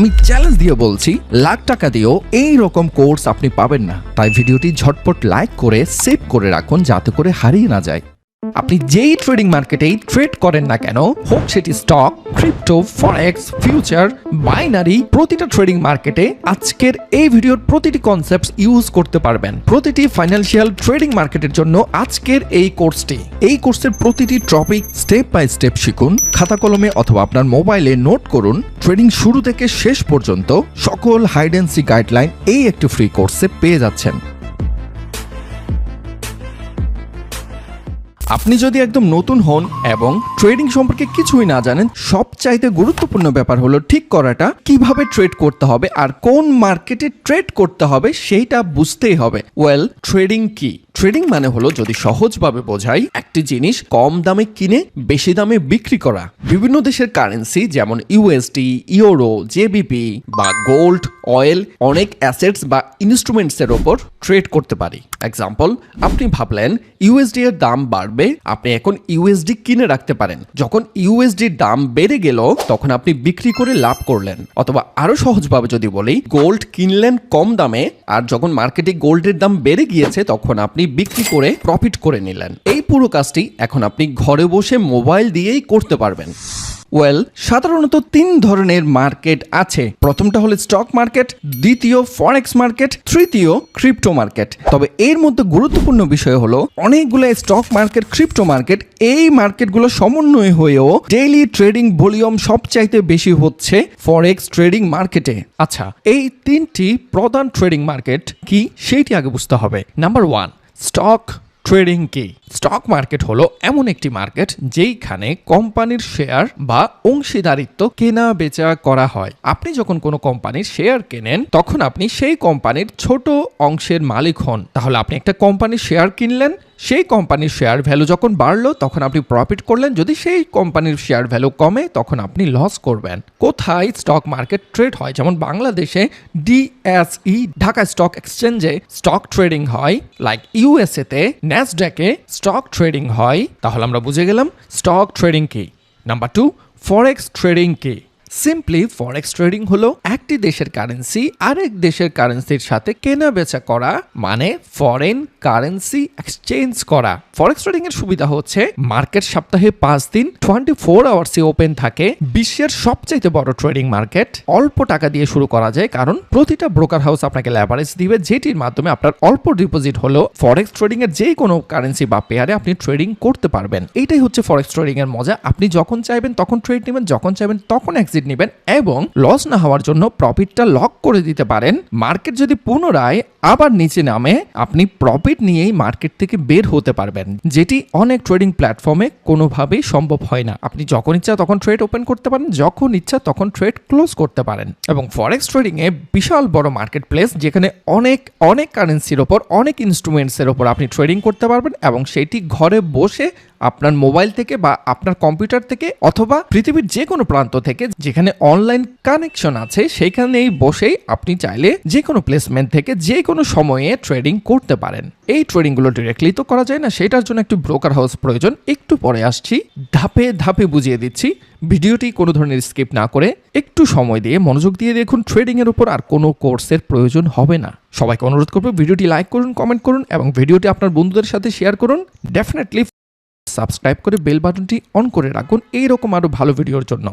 আমি চ্যালেঞ্জ দিয়ে বলছি, লাখ টাকা দিয়েও এই রকম কোর্স আপনি পাবেন না। তাই ভিডিওটি ঝটপট লাইক করে সেভ করে রাখুন, যাতে করে হারিয়ে না যায়। আপনি যেই ট্রেডিং মার্কেটেই ট্রেড করেন না কেন, হোক সেটি স্টক, ক্রিপ্টো, ফরেক্স, ফিউচার, বাইনারি, প্রতিটা ট্রেডিং মার্কেটে আজকের এই ভিডিওর প্রতিটি কনসেপ্ট ইউজ করতে পারবেন। প্রতিটি ফাইন্যান্সিয়াল ট্রেডিং মার্কেটের জন্য আজকের এই কোর্সটি। এই কোর্সের প্রতিটি টপিক স্টেপ বাই স্টেপ শিখুন, খাতা কলমে অথবা আপনার মোবাইলে নোট করুন। ট্রেডিং শুরু থেকে শেষ পর্যন্ত সকল হাইড এন্ড সি গাইডলাইন এই একটি ফ্রি কোর্সে পেয়ে যাচ্ছেন। আপনি যদি একদম নতুন হন এবং ট্রেডিং সম্পর্কে কিছুই না জানেন, সবচাইতে গুরুত্বপূর্ণ ব্যাপার হলো ঠিক করাটা কিভাবে ট্রেড করতে হবে আর কোন মার্কেটে ট্রেড করতে হবে সেইটা বুঝতেই হবে। ট্রেডিং কি? ট্রেডিং মানে হলো, যদি সহজভাবে বোঝাই, একটি জিনিস কম দামে কিনে বেশি দামে বিক্রি করা। বিভিন্ন দেশের কারেন্সি যেমন ইউএসডি, ইউরো, জেবিপি বা গোল্ড, অয়েল, অনেক অ্যাসেটস বা ইনস্ট্রুমেন্টস এর ওপর ট্রেড করতে পারি। এক্সাম্পল, আপনি ভাবলেন ইউএসডি এর দাম বাড়বে, আপনি এখন ইউএসডি কিনে রাখতে পারেন। যখন ইউএসডির দাম বেড়ে গেল, তখন আপনি বিক্রি করে লাভ করলেন। অথবা আরো সহজভাবে যদি বলি, গোল্ড কিনলেন কম দামে, আর যখন মার্কেটে গোল্ডের দাম বেড়ে গিয়েছে তখন আপনি বিক্রি করে প্রফিট করে নিলেন। এই পুরো কাজটি এখন আপনি ঘরে বসে মোবাইল দিয়েই করতে পারবেন। সাধারণত তিন ধরনের মার্কেট আছে। প্রথমটা হলো স্টক মার্কেট, দ্বিতীয় ফরেক্স মার্কেট, তৃতীয় ক্রিপ্টো মার্কেট। তবে এর মধ্যে গুরুত্বপূর্ণ বিষয় হলো, অনেকগুলো স্টক মার্কেট, ক্রিপ্টো মার্কেট, এই মার্কেটগুলো সমন্বয় হয়েও ডেইলি ট্রেডিং ভলিউম সবচাইতে বেশি হচ্ছে ফরেক্স ট্রেডিং মার্কেটে। আচ্ছা, এই তিনটি প্রধান ট্রেডিং মার্কেট কি সেইটি আগে বুঝতে হবে। নাম্বার 1, স্টক ট্রেডিং কি? স্টক মার্কেট হলো এমন একটি মার্কেট যেইখানে কোম্পানির শেয়ার বা অংশীদারিত্ব কেনা বেচা করা হয়। আপনি যখন কোনো কোম্পানির শেয়ার কেনেন, তখন আপনি সেই কোম্পানির ছোট অংশের মালিক হন। তাহলে আপনি একটা কোম্পানির শেয়ার কিনলেন, সেই কোম্পানির শেয়ার ভ্যালু যখন বাড়লো তখন আপনি প্রফিট করলেন। যদি সেই কোম্পানির শেয়ার ভ্যালু কমে তখন আপনি লস করবেন। কোথায় স্টক মার্কেট ট্রেড হয়? যেমন বাংলাদেশে ডিএসই, ঢাকা স্টক এক্সচেঞ্জে স্টক ট্রেডিং হয়। লাইক ইউএসএ তে ন্যাসড্যাকে স্টক ট্রেডিং হয়। তাহলে আমরা বুঝে গেলাম স্টক ট্রেডিং কি। নাম্বার 2, ফরেক্স ট্রেডিং কি? সিম্পলি ফরেক্স ট্রেডিং হলো একটি দেশের কারেন্সি আরেক দেশের কারেন্সির সাথে কেনা বেচা করা, মানে ফরেন কারেন্সি এক্সচেঞ্জ করা। ফরেক্স ট্রেডিং এর সুবিধা হচ্ছে, মার্কেট সপ্তাহে 5 দিন 24 আওয়ার্সে ওপেন থাকে। বিশ্বের সবচেয়ে বড় ট্রেডিং মার্কেট। অল্প টাকা দিয়ে শুরু করা যায়, কারণ প্রতিটা ব্রোকার হাউস আপনাকে লেভারেজ দিবে, যেটির মাধ্যমে আপনার অল্প ডিপোজিট হলো ফরেক্স ট্রেডিং এর যে কোনো কারেন্সি বা পেয়ারে আপনি ট্রেডিং করতে পারবেন। এইটাই হচ্ছে ফরেক্স ট্রেডিং এর মজা। আপনি যখন চাইবেন তখন ট্রেড নেবেন, যখন চাইবেন তখন এক্সিট নেবেন, এবং লস না হওয়ার জন্য প্রফিটটা লক করে দিতে পারেন। মার্কেট যদি পুনরায় আবার নিচে নামে, আপনি প্রফিট নিয়েই মার্কেট থেকে বের হতে পারবেন, যেটি অনেক ট্রেডিং প্ল্যাটফর্মে কোনোভাবেই সম্ভব হয় না। আপনি যখন ইচ্ছা তখন ট্রেড ওপেন করতে পারেন, যখন ইচ্ছা তখন ট্রেড ক্লোজ করতে পারেন। এবং ফরেক্স ট্রেডিং এ বিশাল বড় মার্কেট প্লেস, যেখানে অনেক অনেক কারেন্সির ওপর, অনেক ইনস্ট্রুমেন্টস এর ওপর আপনি ট্রেডিং করতে পারবেন, এবং সেটি ঘরে বসে আপনার মোবাইল থেকে বা আপনার কম্পিউটার থেকে অথবা পৃথিবীর যে কোনো প্রান্ত থেকে যেখানে অনলাইন কানেকশন আছে, সেখানেই বসেই আপনি চাইলে যে কোনো প্লেসমেন্ট থেকে যে কোনো সময়ে ট্রেডিং করতে পারেন। এই ট্রেডিং গুলো ডিরেক্টলি তো করা যায় না, সেটার জন্য একটু ব্রোকার হাউস প্রয়োজন। একটু পরে আসছি, ধাপে ধাপে বুঝিয়ে দিচ্ছি। ভিডিওটি কোনো ধরনের স্কিপ না করে একটু সময় দিয়ে মনোযোগ দিয়ে দেখুন। ট্রেডিং এর উপর আর কোনো কোর্সের প্রয়োজন হবে না। সবাইকে অনুরোধ করবো, ভিডিওটি লাইক করুন, কমেন্ট করুন এবং ভিডিওটি আপনার বন্ধুদের সাথে শেয়ার করুন। ডেফিনেটলি সাবস্ক্রাইব করে বেল বাটনটি অন করে রাখুন এইরকম আরো ভালো ভিডিওর জন্য।